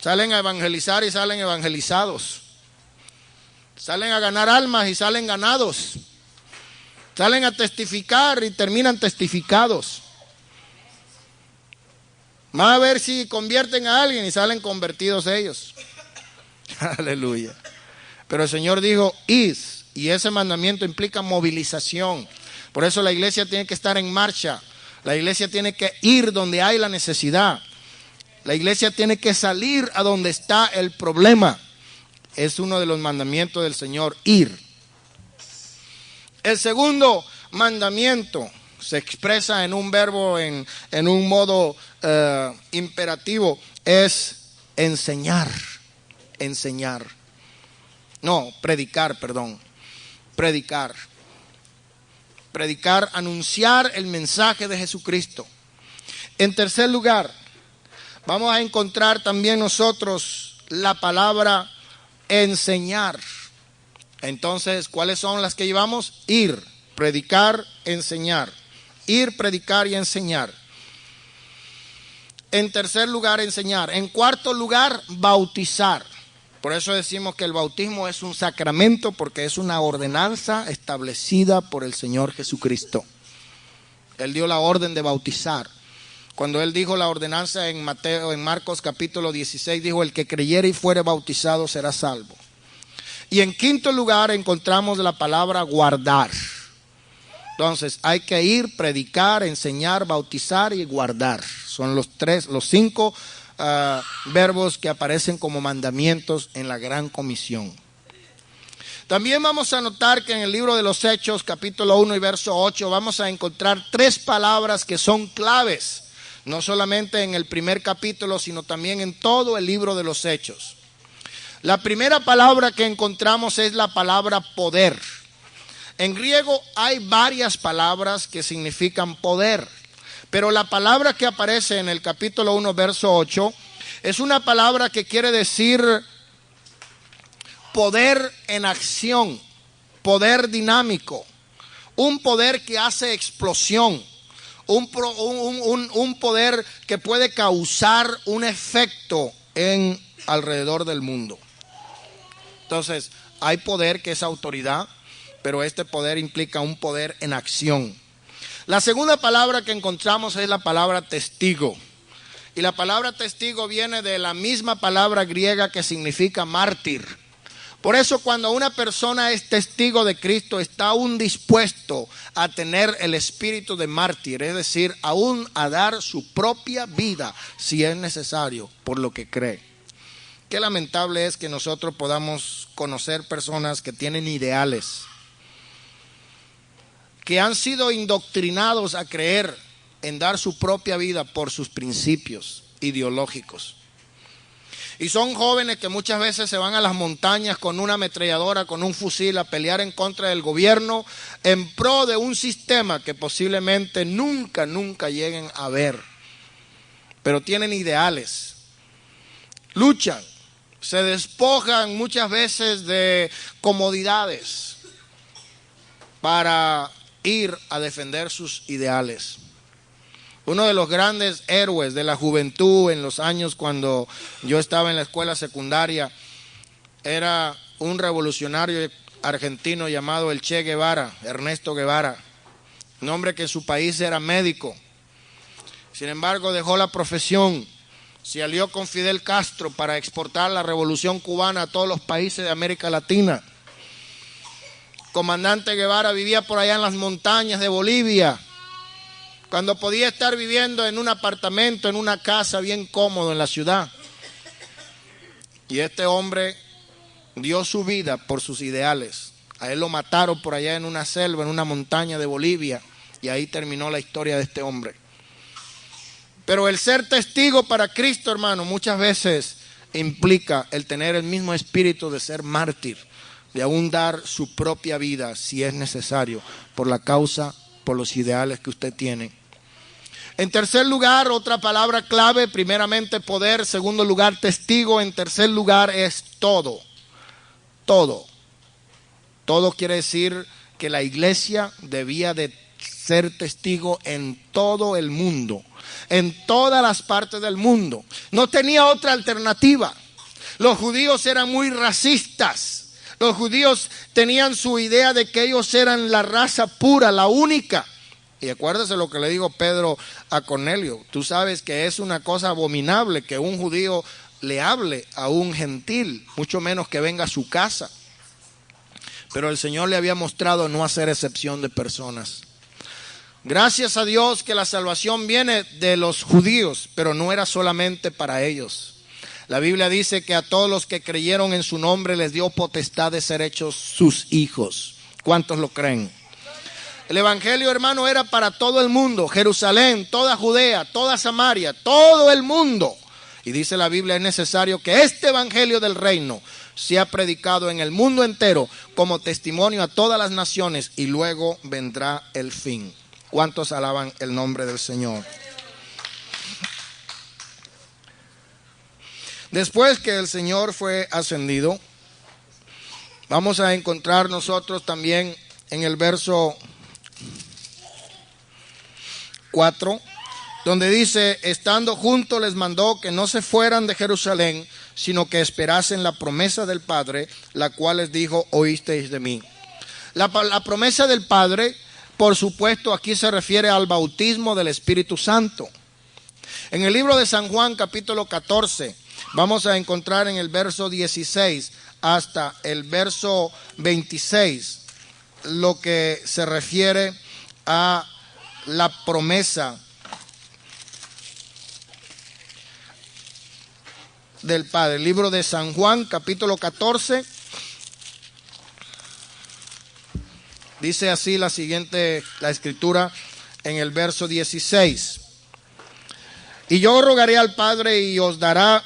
Salen a evangelizar y salen evangelizados. Salen a ganar almas y salen ganados. Salen a testificar y terminan testificados. Van a ver si convierten a alguien y salen convertidos ellos. Aleluya. Pero el Señor dijo, id, y ese mandamiento implica movilización. Por eso la iglesia tiene que estar en marcha. La iglesia tiene que ir donde hay la necesidad. La iglesia tiene que salir a donde está el problema. Es uno de los mandamientos del Señor, ir. El segundo mandamiento se expresa en un verbo, en un modo imperativo, es enseñar. Enseñar. No, predicar, perdón. Predicar. Predicar, anunciar el mensaje de Jesucristo. En tercer lugar, vamos a encontrar también nosotros la palabra enseñar. Entonces, ¿cuáles son las que llevamos? Ir, predicar, enseñar. Ir, predicar y enseñar. En tercer lugar, enseñar. En cuarto lugar, bautizar. Por eso decimos que el bautismo es un sacramento, porque es una ordenanza establecida por el Señor Jesucristo. Él dio la orden de bautizar. Cuando Él dijo la ordenanza en Marcos capítulo 16, dijo: el que creyere y fuere bautizado será salvo. Y en quinto lugar encontramos la palabra guardar. Entonces hay que ir, predicar, enseñar, bautizar y guardar. Son los cinco verbos que aparecen como mandamientos en la Gran Comisión. También vamos a notar que en el libro de los Hechos, capítulo 1 y verso 8, vamos a encontrar 3 palabras que son claves, no solamente en el primer capítulo, sino también en todo el libro de los Hechos. La primera palabra que encontramos es la palabra poder. En griego hay varias palabras que significan poder, pero la palabra que aparece en el capítulo 1, verso 8, es una palabra que quiere decir poder en acción, poder dinámico, un poder que hace explosión, un poder que puede causar un efecto alrededor del mundo. Entonces, hay poder que es autoridad, pero este poder implica un poder en acción. La segunda palabra que encontramos es la palabra testigo. Y la palabra testigo viene de la misma palabra griega que significa mártir. Por eso cuando una persona es testigo de Cristo, está aún dispuesto a tener el espíritu de mártir, es decir, aún a dar su propia vida si es necesario por lo que cree. Qué lamentable es que nosotros podamos conocer personas que tienen ideales, que han sido indoctrinados a creer en dar su propia vida por sus principios ideológicos. Y son jóvenes que muchas veces se van a las montañas con una ametralladora, con un fusil, a pelear en contra del gobierno en pro de un sistema que posiblemente nunca lleguen a ver. Pero tienen ideales. Luchan, se despojan muchas veces de comodidades para ir a defender sus ideales. Uno de los grandes héroes de la juventud en los años cuando yo estaba en la escuela secundaria era un revolucionario argentino llamado el Che Guevara, Ernesto Guevara, un hombre que en su país era médico. Sin embargo, dejó la profesión, se alió con Fidel Castro para exportar la revolución cubana a todos los países de América Latina. Comandante Guevara vivía por allá en las montañas de Bolivia, cuando podía estar viviendo en un apartamento, en una casa bien cómodo en la ciudad. Y este hombre dio su vida por sus ideales. A él lo mataron por allá en una selva, en una montaña de Bolivia, y ahí terminó la historia de este hombre. Pero el ser testigo para Cristo, hermano, muchas veces implica el tener el mismo espíritu de ser mártir, de aún dar su propia vida si es necesario, por la causa, por los ideales que usted tiene. En tercer lugar, otra palabra clave: primeramente poder, segundo lugar testigo, en tercer lugar es todo. Todo. Todo quiere decir que la iglesia debía de ser testigo en todo el mundo, en todas las partes del mundo. No tenía otra alternativa. Los judíos eran muy racistas. Los judíos tenían su idea de que ellos eran la raza pura, la única. Y acuérdese lo que le dijo Pedro a Cornelio. Tú sabes que es una cosa abominable que un judío le hable a un gentil, mucho menos que venga a su casa. Pero el Señor le había mostrado no hacer excepción de personas. Gracias a Dios que la salvación viene de los judíos, pero no era solamente para ellos. La Biblia dice que a todos los que creyeron en su nombre les dio potestad de ser hechos sus hijos. ¿Cuántos lo creen? El evangelio, hermano, era para todo el mundo. Jerusalén, toda Judea, toda Samaria, todo el mundo. Y dice la Biblia, es necesario que este evangelio del reino sea predicado en el mundo entero como testimonio a todas las naciones, y luego vendrá el fin. ¿Cuántos alaban el nombre del Señor? Después que el Señor fue ascendido, vamos a encontrar nosotros también en el verso 4, donde dice: estando juntos les mandó que no se fueran de Jerusalén, sino que esperasen la promesa del Padre, la cual les dijo: oísteis de mí. La promesa del Padre, por supuesto, aquí se refiere al bautismo del Espíritu Santo. En el libro de San Juan, capítulo 14, vamos a encontrar en el verso 16 hasta el verso 26 lo que se refiere a la promesa del Padre. El libro de San Juan, capítulo 14, dice así la escritura en el verso 16: y yo rogaré al Padre y os dará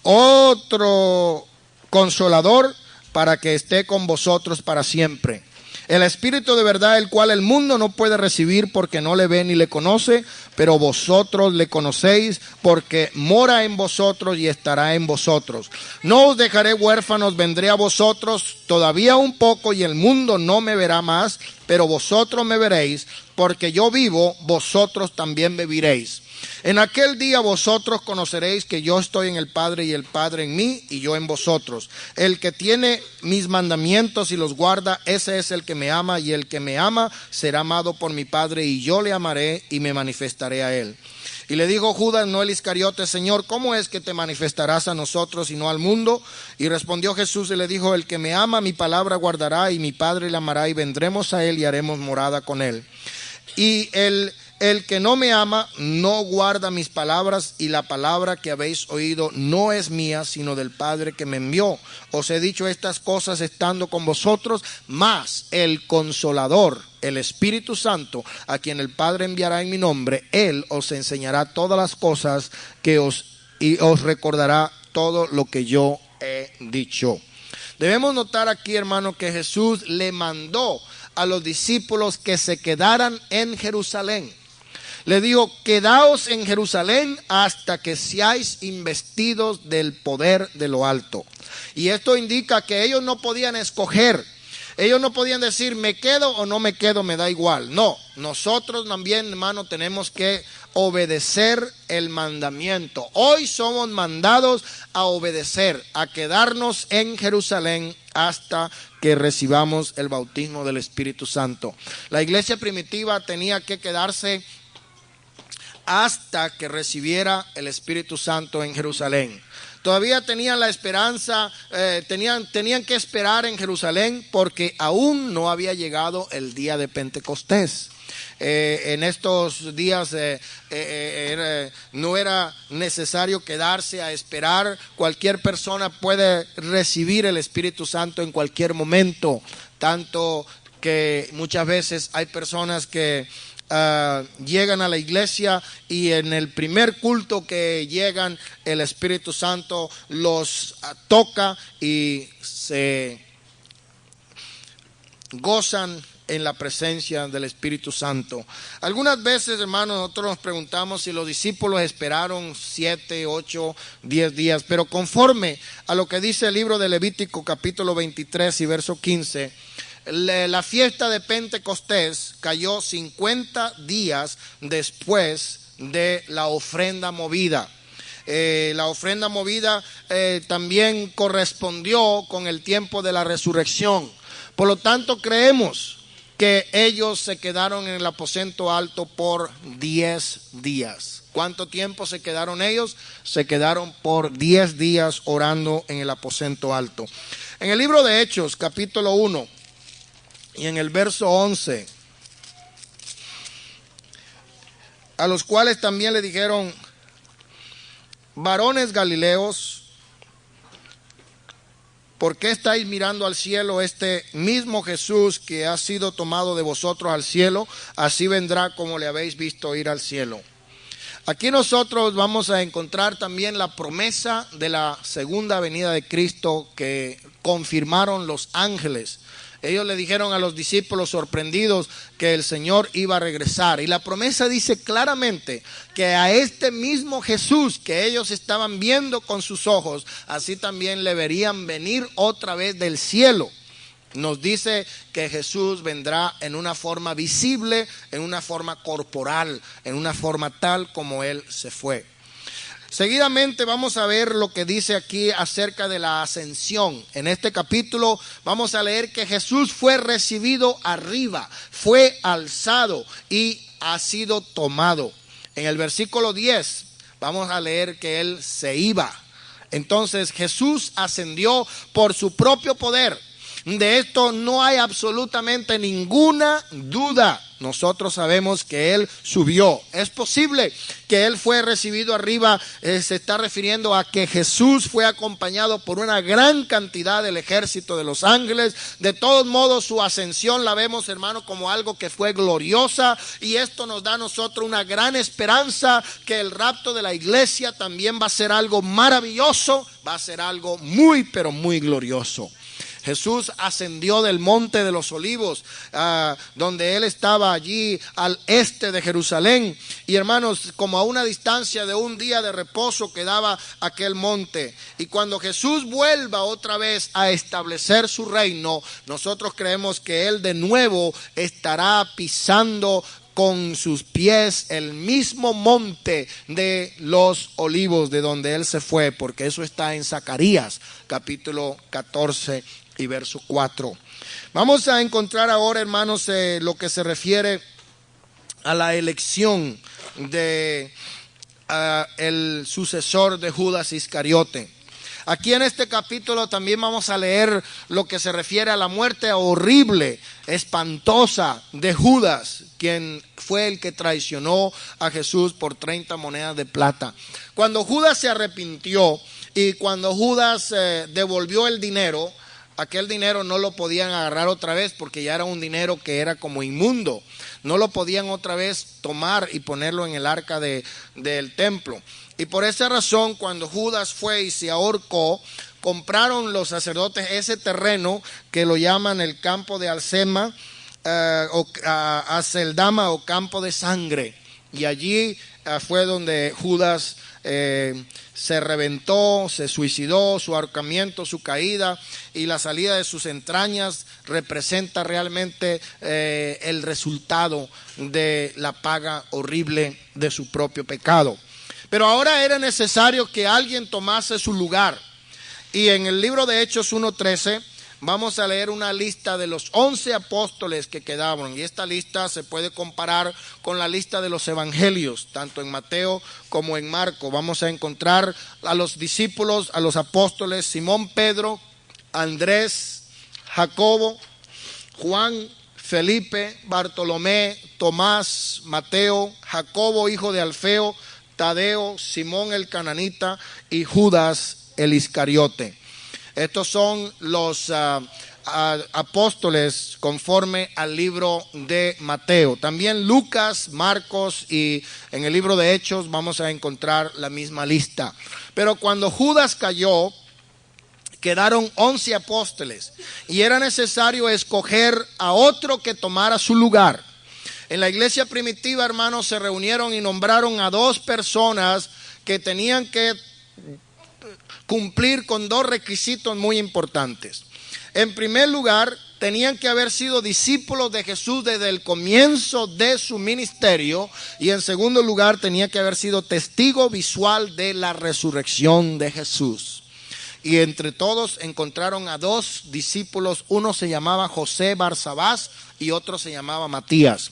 otro consolador para que esté con vosotros para siempre. El Espíritu de verdad, el cual el mundo no puede recibir porque no le ve ni le conoce, pero vosotros le conocéis porque mora en vosotros y estará en vosotros. No os dejaré huérfanos, vendré a vosotros todavía un poco y el mundo no me verá más, pero vosotros me veréis, porque yo vivo, vosotros también viviréis. En aquel día vosotros conoceréis que yo estoy en el Padre y el Padre en mí y yo en vosotros. El que tiene mis mandamientos y los guarda, ese es el que me ama, y el que me ama será amado por mi Padre, y yo le amaré y me manifestaré a él. Y le dijo Judas, no el Iscariote: Señor, ¿cómo es que te manifestarás a nosotros y no al mundo? Y respondió Jesús y le dijo: el que me ama, mi palabra guardará, y mi Padre le amará, y vendremos a él y haremos morada con él. Y el que no me ama no guarda mis palabras, y la palabra que habéis oído no es mía, sino del Padre que me envió. Os he dicho estas cosas estando con vosotros, mas el Consolador, el Espíritu Santo, a quien el Padre enviará en mi nombre, Él os enseñará todas las cosas y os recordará todo lo que yo he dicho. Debemos notar aquí, hermano, que Jesús le mandó a los discípulos que se quedaran en Jerusalén. Le dijo: quedaos en Jerusalén hasta que seáis investidos del poder de lo alto. Y esto indica que ellos no podían escoger. Ellos no podían decir: me quedo o no me quedo, me da igual. No, nosotros también, hermano, tenemos que obedecer el mandamiento. Hoy somos mandados a obedecer, a quedarnos en Jerusalén hasta que recibamos el bautismo del Espíritu Santo. La iglesia primitiva tenía que quedarse hasta que recibiera el Espíritu Santo en Jerusalén. Todavía tenían la esperanza, tenían que esperar en Jerusalén porque aún no había llegado el día de Pentecostés. En estos días no era necesario quedarse a esperar. Cualquier persona puede recibir el Espíritu Santo en cualquier momento, tanto que muchas veces hay personas que llegan a la iglesia y en el primer culto que llegan, el Espíritu Santo los toca y se gozan en la presencia del Espíritu Santo. Algunas veces, hermanos, nosotros nos preguntamos si los discípulos esperaron 7, 8, 10 días, pero conforme a lo que dice el libro de Levítico capítulo 23 y verso 15, la fiesta de Pentecostés cayó 50 días después de la ofrenda movida. La ofrenda movida también correspondió con el tiempo de la resurrección. Por lo tanto, creemos que ellos se quedaron en el aposento alto por 10 días. ¿Cuánto tiempo se quedaron ellos? Se quedaron por 10 días orando en el aposento alto. En el libro de Hechos, capítulo 1, y en el verso 11, a los cuales también le dijeron: varones galileos, ¿por qué estáis mirando al cielo? Este mismo Jesús que ha sido tomado de vosotros al cielo, así vendrá como le habéis visto ir al cielo. Aquí nosotros vamos a encontrar también la promesa de la segunda venida de Cristo que confirmaron los ángeles. Ellos le dijeron a los discípulos sorprendidos que el Señor iba a regresar. Y la promesa dice claramente que a este mismo Jesús que ellos estaban viendo con sus ojos, así también le verían venir otra vez del cielo. Nos dice que Jesús vendrá en una forma visible, en una forma corporal, en una forma tal como Él se fue. Seguidamente vamos a ver lo que dice aquí acerca de la ascensión. En este capítulo vamos a leer que Jesús fue recibido arriba, fue alzado y ha sido tomado. En el versículo 10 vamos a leer que Él se iba. Entonces Jesús ascendió por su propio poder. De esto no hay absolutamente ninguna duda. Nosotros sabemos que Él subió. Es posible que Él fue recibido arriba. Se está refiriendo a que Jesús fue acompañado por una gran cantidad del ejército de los ángeles. De todos modos, su ascensión la vemos, hermano, como algo que fue gloriosa. Y esto nos da a nosotros una gran esperanza que el rapto de la iglesia también va a ser algo maravilloso. Va a ser algo muy, pero muy glorioso. Jesús ascendió del monte de los olivos, donde Él estaba allí al este de Jerusalén. Y hermanos, como a una distancia de un día de reposo quedaba aquel monte. Y cuando Jesús vuelva otra vez a establecer su reino, nosotros creemos que Él de nuevo estará pisando con sus pies el mismo monte de los olivos de donde Él se fue, porque eso está en Zacarías capítulo 14 y verso 4. Vamos a encontrar ahora, hermanos, lo que se refiere a la elección de el sucesor de Judas Iscariote. Aquí en este capítulo también vamos a leer lo que se refiere a la muerte horrible, espantosa de Judas, quien fue el que traicionó a Jesús por 30 monedas de plata. Cuando Judas se arrepintió y cuando Judas devolvió el dinero, aquel dinero no lo podían agarrar otra vez porque ya era un dinero que era como inmundo. No lo podían otra vez tomar y ponerlo en el arca del templo. Y por esa razón, cuando Judas fue y se ahorcó, compraron los sacerdotes ese terreno que lo llaman el campo de Alcema, Aceldama o campo de sangre. Y allí fue donde Judas se reventó, se suicidó. Su ahorcamiento, su caída y la salida de sus entrañas representa realmente el resultado de la paga horrible de su propio pecado. Pero ahora era necesario que alguien tomase su lugar. Y en el libro de Hechos 1:13 vamos a leer una lista de los 11 apóstoles que quedaban. Y esta lista se puede comparar con la lista de los evangelios, tanto en Mateo como en Marco. Vamos a encontrar a los discípulos, a los apóstoles: Simón Pedro, Andrés, Jacobo, Juan, Felipe, Bartolomé, Tomás, Mateo, Jacobo hijo de Alfeo, Tadeo, Simón el cananita y Judas el Iscariote. Estos son los apóstoles conforme al libro de Mateo. También Lucas, Marcos y en el libro de Hechos vamos a encontrar la misma lista. Pero cuando Judas cayó, quedaron 11 apóstoles y era necesario escoger a otro que tomara su lugar. En la iglesia primitiva, hermanos, se reunieron y nombraron a 2 personas que tenían que cumplir con 2 requisitos muy importantes. En primer lugar, tenían que haber sido discípulos de Jesús desde el comienzo de su ministerio. Y en segundo lugar, tenía que haber sido testigo visual de la resurrección de Jesús. Y entre todos encontraron a 2 discípulos. Uno se llamaba José Barsabás y otro se llamaba Matías.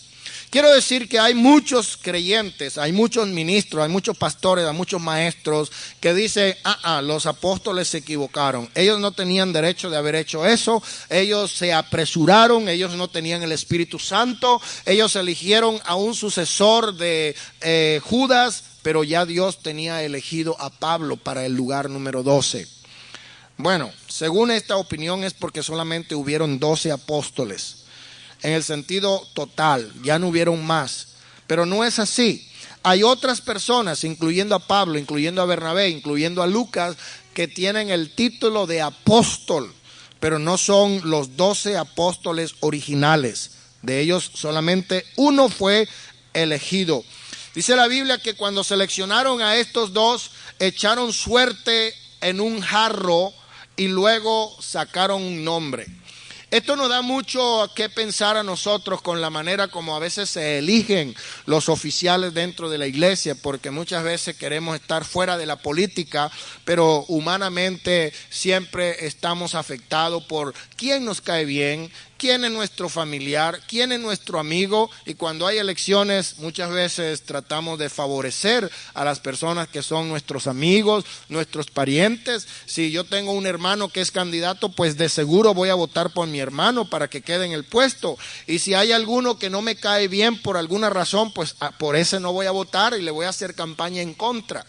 Quiero decir que hay muchos creyentes, hay muchos ministros, hay muchos pastores, hay muchos maestros que dicen, los apóstoles se equivocaron. Ellos no tenían derecho de haber hecho eso. Ellos se apresuraron, ellos no tenían el Espíritu Santo. Ellos eligieron a un sucesor de Judas, pero ya Dios tenía elegido a Pablo para el lugar número 12. Bueno, según esta opinión es porque solamente hubieron 12 apóstoles. En el sentido total, ya no hubieron más. Pero no es así. Hay otras personas, incluyendo a Pablo, incluyendo a Bernabé, incluyendo a Lucas, que tienen el título de apóstol, pero no son los 12 apóstoles originales. De ellos solamente uno fue elegido. Dice la Biblia que cuando seleccionaron a estos dos, echaron suerte en un jarro y luego sacaron un nombre. Esto nos da mucho que pensar a nosotros con la manera como a veces se eligen los oficiales dentro de la iglesia, porque muchas veces queremos estar fuera de la política, pero humanamente siempre estamos afectados por quién nos cae bien, quién es nuestro familiar, quién es nuestro amigo, y cuando hay elecciones muchas veces tratamos de favorecer a las personas que son nuestros amigos, nuestros parientes. Si yo tengo un hermano que es candidato, pues de seguro voy a votar por mi hermano para que quede en el puesto, y si hay alguno que no me cae bien por alguna razón, pues por ese no voy a votar y le voy a hacer campaña en contra.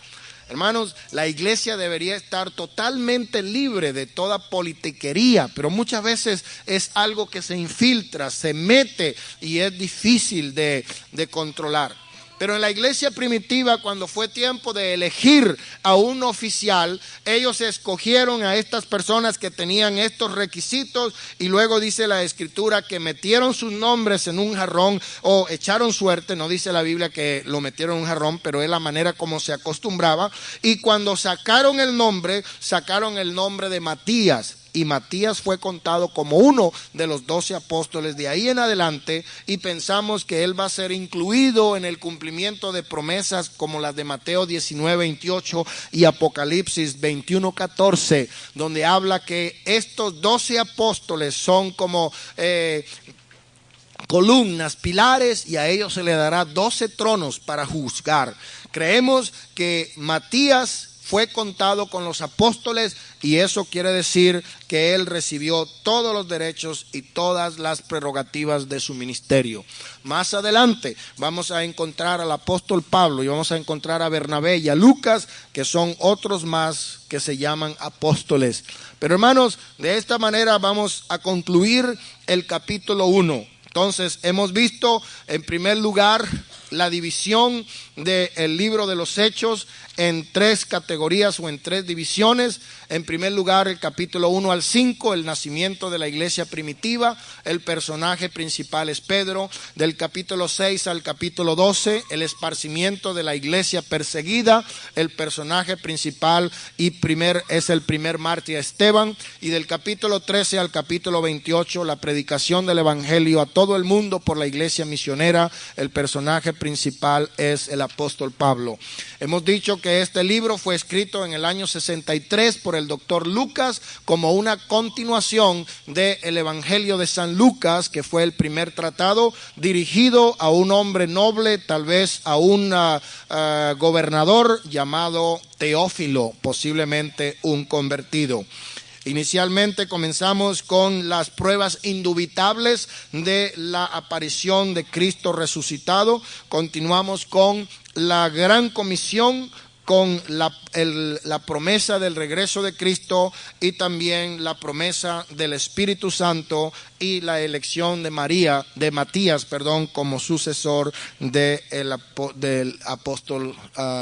Hermanos, la iglesia debería estar totalmente libre de toda politiquería, pero muchas veces es algo que se infiltra, se mete y es difícil de controlar. Pero en la iglesia primitiva, cuando fue tiempo de elegir a un oficial, ellos escogieron a estas personas que tenían estos requisitos, y luego dice la Escritura que metieron sus nombres en un jarrón o echaron suerte. No dice la Biblia que lo metieron en un jarrón, pero es la manera como se acostumbraba. Y cuando sacaron el nombre de Matías. Y Matías fue contado como uno de los 12 apóstoles de ahí en adelante, y pensamos que él va a ser incluido en el cumplimiento de promesas como las de Mateo 19:28 y Apocalipsis 21:14, donde habla que estos 12 apóstoles son como columnas, pilares, y a ellos se le dará 12 tronos para juzgar. Creemos que Matías fue contado con los apóstoles, y eso quiere decir que él recibió todos los derechos y todas las prerrogativas de su ministerio. Más adelante vamos a encontrar al apóstol Pablo y vamos a encontrar a Bernabé y a Lucas, que son otros más que se llaman apóstoles. Pero hermanos, de esta manera vamos a concluir el capítulo 1. Entonces hemos visto en primer lugar la división del libro de los Hechos en 3 categorías o en 3 divisiones. En primer lugar, el capítulo 1 al 5, el nacimiento de la iglesia primitiva. El personaje principal es Pedro. Del capítulo 6 al capítulo 12, el esparcimiento de la iglesia perseguida. El personaje principal es el primer mártir Esteban. Y del capítulo 13 al capítulo 28, la predicación del evangelio a todo el mundo por la iglesia misionera. El personaje principal es el apóstol Pablo. Hemos dicho que este libro fue escrito en el año 63 por el doctor Lucas como una continuación del Evangelio de San Lucas, que fue el primer tratado dirigido a un hombre noble, tal vez a un gobernador llamado Teófilo, posiblemente un convertido. Inicialmente comenzamos con las pruebas indubitables de la aparición de Cristo resucitado. Continuamos con la gran comisión, con la promesa del regreso de Cristo, y también la promesa del Espíritu Santo y la elección de Matías, como sucesor del apóstol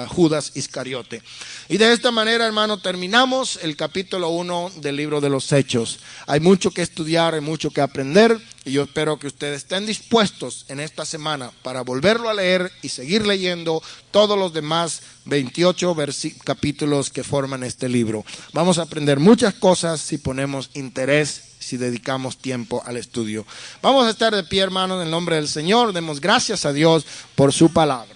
Judas Iscariote. Y de esta manera, hermano, terminamos el capítulo 1 del libro de los Hechos. Hay mucho que estudiar, hay mucho que aprender, y yo espero que ustedes estén dispuestos en esta semana para volverlo a leer y seguir leyendo todos los demás 28 capítulos que forman este libro. Vamos a aprender muchas cosas si ponemos interés, si dedicamos tiempo al estudio. Vamos a estar de pie, hermanos, en el nombre del Señor. Demos gracias a Dios por su palabra.